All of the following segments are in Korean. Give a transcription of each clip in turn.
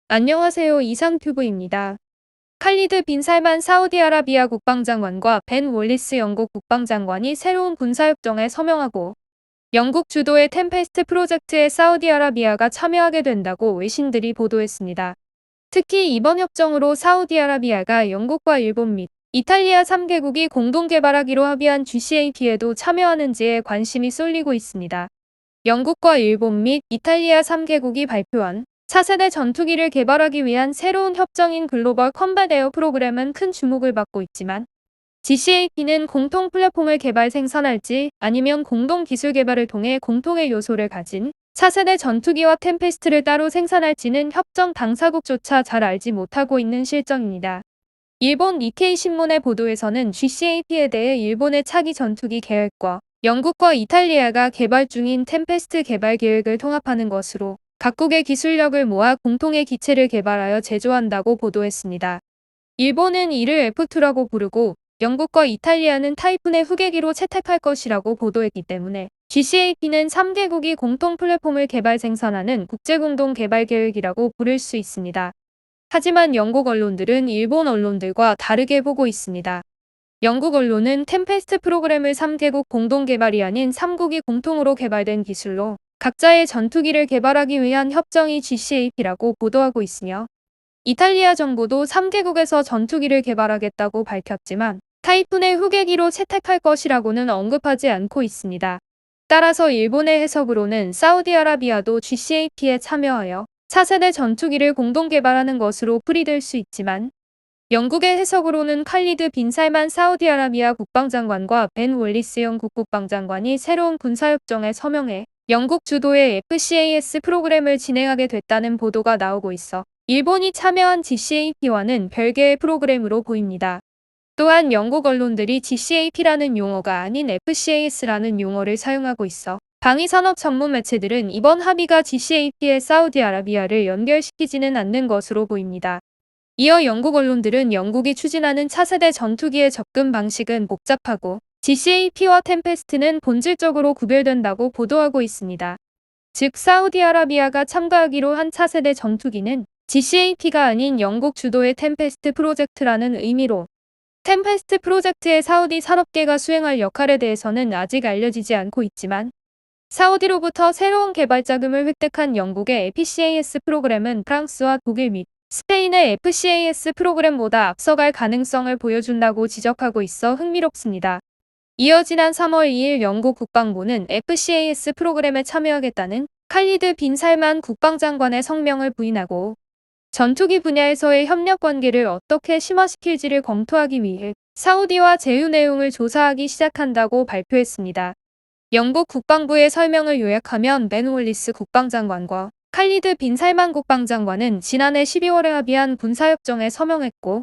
안녕하세요. 이상튜브입니다. 칼리드 빈 살만 사우디아라비아 국방장관과 벤 월리스 영국 국방장관이 새로운 군사협정에 서명하고 영국 주도의 템페스트 프로젝트에 사우디아라비아가 참여하게 된다고 외신들이 보도했습니다. 특히 이번 협정으로 사우디아라비아가 영국과 일본 및 이탈리아 3개국이 공동 개발하기로 합의한 GCAP에도 참여하는지에 관심이 쏠리고 있습니다. 영국과 일본 및 이탈리아 3개국이 발표한 차세대 전투기를 개발하기 위한 새로운 협정인 글로벌 컴뱃 에어 프로그램은 큰 주목을 받고 있지만 GCAP는 공통 플랫폼을 개발 생산할지 아니면 공동 기술 개발을 통해 공통의 요소를 가진 차세대 전투기와 템페스트를 따로 생산할지는 협정 당사국조차 잘 알지 못하고 있는 실정입니다. 일본 니케이 신문의 보도에서는 GCAP에 대해 일본의 차기 전투기 계획과 영국과 이탈리아가 개발 중인 템페스트 개발 계획을 통합하는 것으로 각국의 기술력을 모아 공통의 기체를 개발하여 제조한다고 보도했습니다. 일본은 이를 F2라고 부르고 영국과 이탈리아는 타이푼의 후계기로 채택할 것이라고 보도했기 때문에 GCAP는 3개국이 공통 플랫폼을 개발 생산하는 국제공동 개발 계획이라고 부를 수 있습니다. 하지만 영국 언론들은 일본 언론들과 다르게 보고 있습니다. 영국 언론은 템페스트 프로그램을 3개국 공동 개발이 아닌 3국이 공통으로 개발된 기술로 각자의 전투기를 개발하기 위한 협정이 GCAP라고 보도하고 있으며 이탈리아 정부도 3개국에서 전투기를 개발하겠다고 밝혔지만 타이푼의 후계기로 채택할 것이라고는 언급하지 않고 있습니다. 따라서 일본의 해석으로는 사우디아라비아도 GCAP에 참여하여 차세대 전투기를 공동 개발하는 것으로 풀이될 수 있지만 영국의 해석으로는 칼리드 빈 살만 사우디아라비아 국방장관과 벤 월리스 영국 국방장관이 새로운 군사협정에 서명해 영국 주도의 FCAS 프로그램을 진행하게 됐다는 보도가 나오고 있어 일본이 참여한 GCAP와는 별개의 프로그램으로 보입니다. 또한 영국 언론들이 GCAP라는 용어가 아닌 FCAS라는 용어를 사용하고 있어 방위산업 전문 매체들은 이번 합의가 GCAP에 사우디아라비아를 연결시키지는 않는 것으로 보입니다. 이어 영국 언론들은 영국이 추진하는 차세대 전투기의 접근 방식은 복잡하고 GCAP와 템페스트는 본질적으로 구별된다고 보도하고 있습니다. 즉 사우디아라비아가 참가하기로 한 차세대 전투기는 GCAP가 아닌 영국 주도의 템페스트 프로젝트라는 의미로 템페스트 프로젝트의 사우디 산업계가 수행할 역할에 대해서는 아직 알려지지 않고 있지만 사우디로부터 새로운 개발 자금을 획득한 영국의 FCAS 프로그램은 프랑스와 독일 및 스페인의 FCAS 프로그램보다 앞서갈 가능성을 보여준다고 지적하고 있어 흥미롭습니다. 이어 지난 3월 2일 영국 국방부는 FCAS 프로그램에 참여하겠다는 칼리드 빈 살만 국방장관의 성명을 부인하고 전투기 분야에서의 협력 관계를 어떻게 심화시킬지를 검토하기 위해 사우디와 제휴 내용을 조사하기 시작한다고 발표했습니다. 영국 국방부의 설명을 요약하면 벤 월리스 국방장관과 칼리드 빈 살만 국방장관은 지난해 12월에 합의한 군사협정에 서명했고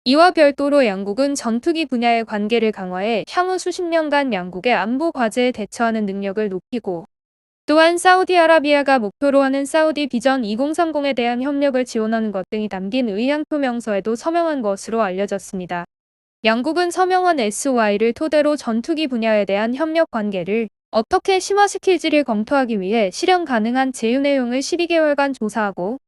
이와 별도로 양국은 전투기 분야의 관계를 강화해 향후 수십 년간 양국의 안보 과제에 대처하는 능력을 높이고 또한 사우디아라비아가 목표로 하는 사우디 비전 2030에 대한 협력을 지원하는 것 등이 담긴 의향표 명서에도 서명한 것으로 알려졌습니다. 양국은 서명한 SY를 토대로 전투기 분야에 대한 협력 관계를 어떻게 심화시킬지를 검토하기 위해 실현 가능한 제휴 내용을 12개월간 조사하고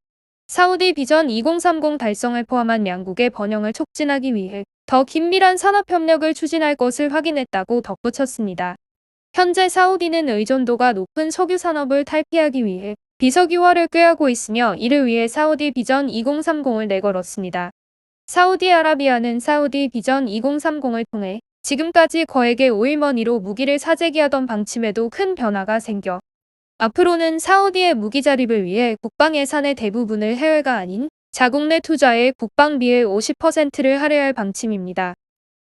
사우디 비전 2030 달성을 포함한 양국의 번영을 촉진하기 위해 더 긴밀한 산업협력을 추진할 것을 확인했다고 덧붙였습니다. 현재 사우디는 의존도가 높은 석유 산업을 탈피하기 위해 비석유화를 꾀하고 있으며 이를 위해 사우디 비전 2030을 내걸었습니다. 사우디아라비아는 사우디 비전 2030을 통해 지금까지 거액의 오일머니로 무기를 사재기하던 방침에도 큰 변화가 생겨 앞으로는 사우디의 무기 자립을 위해 국방 예산의 대부분을 해외가 아닌 자국 내 투자에 국방비의 50%를 할애할 방침입니다.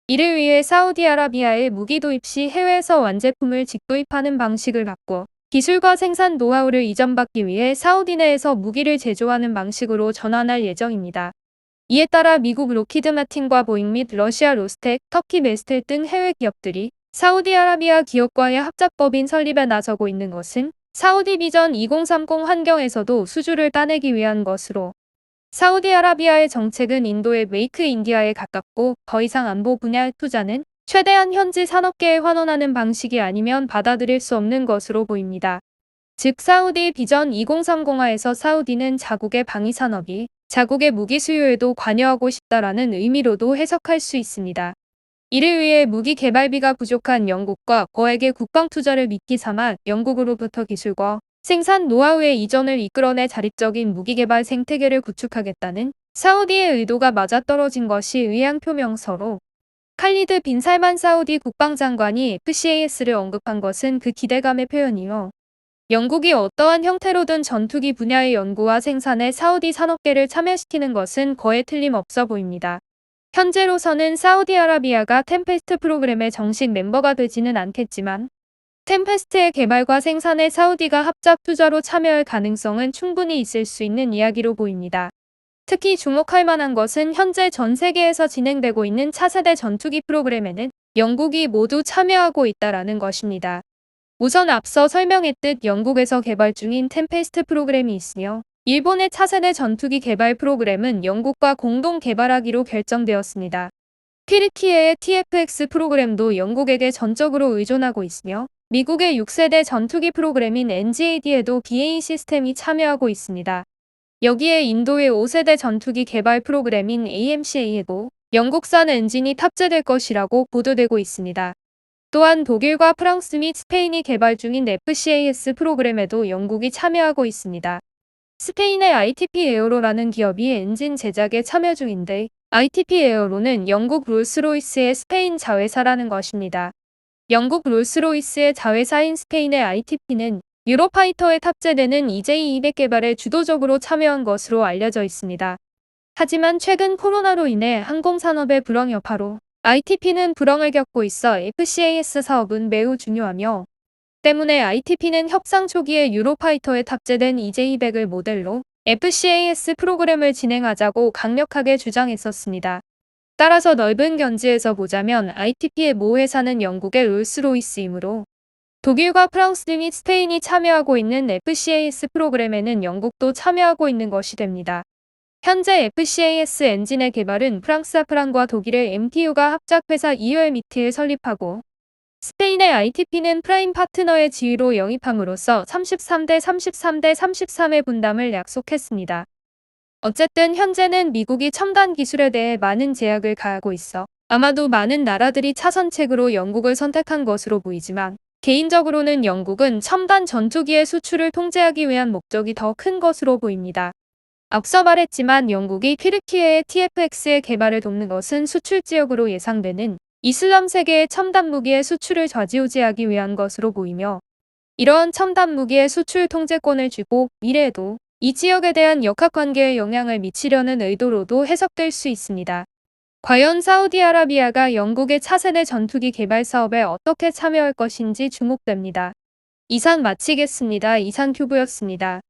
이를 위해 사우디아라비아의 무기 도입 시 해외에서 완제품을 직도입하는 방식을 바꿔 기술과 생산 노하우를 이전받기 위해 사우디 내에서 무기를 제조하는 방식으로 전환할 예정입니다. 이에 따라 미국 로키드 마틴과 보잉 및 러시아 로스텍, 터키 메스텔 등 해외 기업들이 사우디아라비아 기업과의 합작법인 설립에 나서고 있는 것은 사우디 비전 2030 환경에서도 수주를 따내기 위한 것으로 사우디아라비아의 정책은 인도의 메이크 인디아에 가깝고 더 이상 안보 분야의 투자는 최대한 현지 산업계에 환원하는 방식이 아니면 받아들일 수 없는 것으로 보입니다. 즉 사우디 비전 2030화에서 사우디는 자국의 방위 산업이 자국의 무기 수요에도 관여하고 싶다라는 의미로도 해석할 수 있습니다. 이를 위해 무기 개발비가 부족한 영국과 거액의 국방 투자를 미끼 삼아 영국으로부터 기술과 생산 노하우의 이전을 이끌어내 자립적인 무기 개발 생태계를 구축하겠다는 사우디의 의도가 맞아떨어진 것이 의향 표명서로 칼리드 빈 살만 사우디 국방장관이 FCAS를 언급한 것은 그 기대감의 표현이며 영국이 어떠한 형태로든 전투기 분야의 연구와 생산에 사우디 산업계를 참여시키는 것은 거의 틀림없어 보입니다. 현재로서는 사우디아라비아가 템페스트 프로그램의 정식 멤버가 되지는 않겠지만 템페스트의 개발과 생산에 사우디가 합작 투자로 참여할 가능성은 충분히 있을 수 있는 이야기로 보입니다. 특히 주목할 만한 것은 현재 전 세계에서 진행되고 있는 차세대 전투기 프로그램에는 영국이 모두 참여하고 있다라는 것입니다. 우선 앞서 설명했듯 영국에서 개발 중인 템페스트 프로그램이 있으며 일본의 차세대 전투기 개발 프로그램은 영국과 공동 개발하기로 결정되었습니다. 튀르키예의 TFX 프로그램도 영국에게 전적으로 의존하고 있으며 미국의 6세대 전투기 프로그램인 NGAD에도 BAE 시스템이 참여하고 있습니다. 여기에 인도의 5세대 전투기 개발 프로그램인 AMCA에도 영국산 엔진이 탑재될 것이라고 보도되고 있습니다. 또한 독일과 프랑스 및 스페인이 개발 중인 FCAS 프로그램에도 영국이 참여하고 있습니다. 스페인의 ITP 에어로라는 기업이 엔진 제작에 참여 중인데 ITP 에어로는 영국 롤스로이스의 스페인 자회사라는 것입니다. 영국 롤스로이스의 자회사인 스페인의 ITP는 유로파이터에 탑재되는 EJ200 개발에 주도적으로 참여한 것으로 알려져 있습니다. 하지만 최근 코로나로 인해 항공산업의 불황 여파로 ITP는 불황을 겪고 있어 FCAS 사업은 매우 중요하며 때문에 ITP는 협상 초기에 유로파이터에 탑재된 EJ200을 모델로 FCAS 프로그램을 진행하자고 강력하게 주장했었습니다. 따라서 넓은 견지에서 보자면 ITP의 모 회사는 영국의 롤스로이스이므로 독일과 프랑스 및 스페인이 참여하고 있는 FCAS 프로그램에는 영국도 참여하고 있는 것이 됩니다. 현재 FCAS 엔진의 개발은 프랑스 사프란과 독일의 MTU가 합작회사 이얼미트를 설립하고 스페인의 ITP는 프라임 파트너의 지위로 영입함으로써 33대 33대 33의 분담을 약속했습니다. 어쨌든 현재는 미국이 첨단 기술에 대해 많은 제약을 가하고 있어 아마도 많은 나라들이 차선책으로 영국을 선택한 것으로 보이지만 개인적으로는 영국은 첨단 전투기의 수출을 통제하기 위한 목적이 더 큰 것으로 보입니다. 앞서 말했지만 영국이 튀르키예의 TFX의 개발을 돕는 것은 수출 지역으로 예상되는 이슬람 세계의 첨단 무기의 수출을 좌지우지하기 위한 것으로 보이며 이러한 첨단 무기의 수출 통제권을 쥐고 미래에도 이 지역에 대한 역학관계에 영향을 미치려는 의도로도 해석될 수 있습니다. 과연 사우디아라비아가 영국의 차세대 전투기 개발 사업에 어떻게 참여할 것인지 주목됩니다. 이상 마치겠습니다. 이상큐브였습니다.